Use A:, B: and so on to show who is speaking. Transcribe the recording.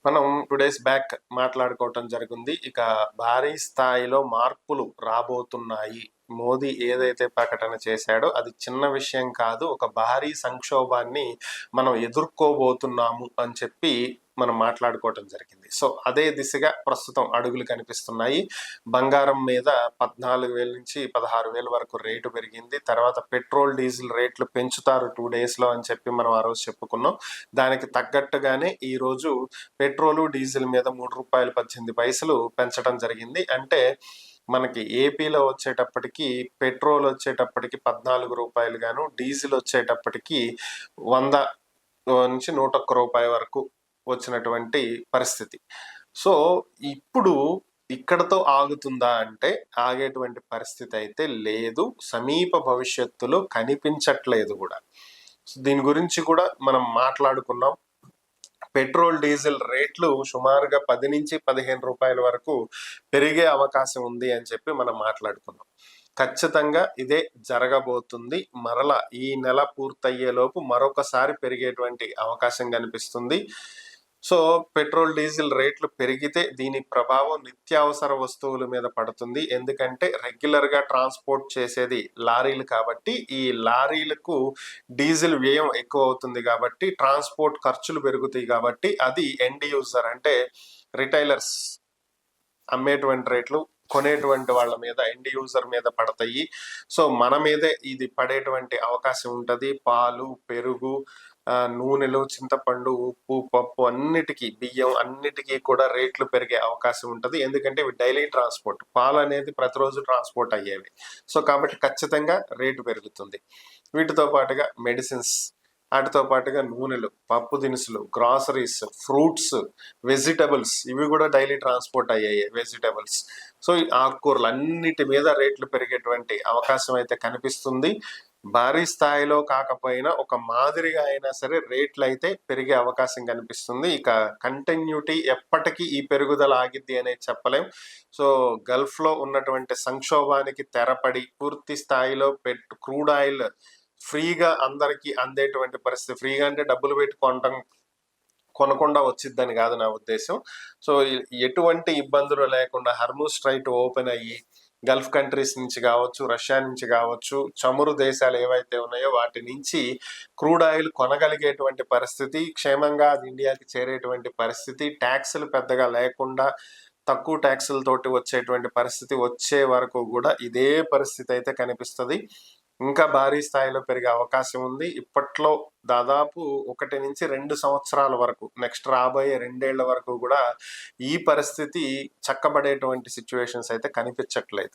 A: మనం 2 days back మాట్లాడుకోవటం జరిగింది. ఇక భారీ స్థాయిలో మార్పులు రాబోతున్నాయి. మోదీ ఏదైతే ప్రకటన చేశాడో అది చిన్న విషయం కాదు. ఒక భారీ సంక్షోభాన్ని మనం ఎదుర్కోబోతున్నాము అని చెప్పి మనం మాట్లాడుకోవటం జరిగింది. సో అదే దిశగా ప్రస్తుతం అడుగులు కనిపిస్తున్నాయి. బంగారం మీద 14,000 నుంచి 16,000 వరకు రేటు పెరిగింది. తర్వాత పెట్రోల్ డీజిల్ రేట్లు పెంచుతారు 2 డేస్లో అని చెప్పి మనం ఆ రోజు చెప్పుకున్నాం. దానికి తగ్గట్టుగానే ఈ రోజు పెట్రోలు డీజిల్ మీద రూ. 3.18 పెంచడం జరిగింది. అంటే మనకి ఏపీలో వచ్చేటప్పటికి పెట్రోల్ వచ్చేటప్పటికి 14 రూపాయలు గాను, డీజిల్ వచ్చేటప్పటికి 100 నుంచి 101 రూపాయి వరకు వచ్చినటువంటి పరిస్థితి. సో ఇప్పుడు ఇక్కడతో ఆగుతుందా అంటే ఆగేటువంటి పరిస్థితి అయితే లేదు. సమీప భవిష్యత్తులో కనిపించట్లేదు కూడా. దీని గురించి కూడా మనం మాట్లాడుకున్నాం. పెట్రోల్ డీజిల్ రేట్లు సుమారుగా 10 నుంచి 15 రూపాయల వరకు పెరిగే అవకాశం ఉంది అని చెప్పి మనం మాట్లాడుకున్నాం. ఖచ్చితంగా ఇదే జరగబోతుంది. మరలా ఈ నెల పూర్తయ్యేలోపు మరొకసారి పెరిగేటువంటి అవకాశం కనిపిస్తుంది. సో పెట్రోల్ డీజిల్ రేట్లు పెరిగితే దీని ప్రభావం నిత్యావసర వస్తువుల మీద పడుతుంది. ఎందుకంటే రెగ్యులర్ గా ట్రాన్స్పోర్ట్ చేసేది లారీలు కాబట్టి ఈ లారీలకు డీజిల్ వ్యయం ఎక్కువ అవుతుంది కాబట్టి ట్రాన్స్పోర్ట్ ఖర్చులు పెరుగుతాయి కాబట్టి అది ఎండ్ యూజర్ అంటే రిటైలర్స్ అమ్మేటువంటి రేట్లు కొనేటువంటి వాళ్ళ మీద ఎండ్ యూజర్ మీద పడతాయి. సో మన మీదే ఇది పడేటువంటి అవకాశం ఉంటుంది. పాలు, పెరుగు, నూనెలు, చింతపండు, ఉప్పు, పప్పు అన్నిటికీ, బియ్యం అన్నిటికీ కూడా రేట్లు పెరిగే అవకాశం ఉంటుంది. ఎందుకంటే ఇవి డైలీ ట్రాన్స్పోర్ట్. పాలు అనేది ప్రతిరోజు ట్రాన్స్పోర్ట్ అయ్యేవి. సో కాబట్టి ఖచ్చితంగా రేటు పెరుగుతుంది. వీటితో పాటుగా మెడిసిన్స్, వాటితో పాటుగా నూనెలు, పప్పు దినుసులు, గ్రాసరీస్, ఫ్రూట్స్, వెజిటబుల్స్ ఇవి కూడా డైలీ ట్రాన్స్పోర్ట్ అయ్యాయి. వెజిటబుల్స్, సో ఈ ఆకుకూరలు అన్నిటి మీద రేట్లు పెరిగేటువంటి అవకాశం అయితే కనిపిస్తుంది. భారీ స్థాయిలో కాకపోయినా ఒక మాదిరిగా అయినా సరే రేట్లు అయితే పెరిగే అవకాశం కనిపిస్తుంది. ఇక కంటిన్యూటీ ఎప్పటికీ ఈ పెరుగుదల ఆగిద్ది అనేది చెప్పలేం. సో గల్ఫ్ లో ఉన్నటువంటి సంక్షోభానికి తెరపడి పూర్తి స్థాయిలో క్రూడ్ ఆయిల్ ఫ్రీగా అందరికి అందేటువంటి పరిస్థితి, ఫ్రీగా అంటే డబ్బులు పెట్టి కొనకుండా వచ్చిద్దని కాదు నా ఉద్దేశం. సో ఎటువంటి ఇబ్బందులు లేకుండా హర్మూజ్ స్ట్రైట్ ఓపెన్ అయ్యి గల్ఫ్ కంట్రీస్ నుంచి కావచ్చు, రష్యా నుంచి కావచ్చు, చమురు దేశాలు ఏవైతే ఉన్నాయో వాటి నుంచి క్రూడ్ ఆయిల్ కొనగలిగేటువంటి పరిస్థితి, క్షేమంగా అది ఇండియాకి చేరేటువంటి పరిస్థితి, ట్యాక్సులు పెద్దగా లేకుండా తక్కువ ట్యాక్సులతోటి వచ్చేటువంటి పరిస్థితి వచ్చే వరకు కూడా ఇదే పరిస్థితి అయితే కనిపిస్తుంది. ఇంకా భారీ స్థాయిలో పెరిగే అవకాశం ఉంది. ఇప్పట్లో దాదాపు 1 నుంచి 2 సంవత్సరాల వరకు, నెక్స్ట్ రాబోయే 2 ఏళ్ల వరకు కూడా ఈ పరిస్థితి చక్కబడేటువంటి సిచ్యువేషన్స్ అయితే కనిపించట్లేదు.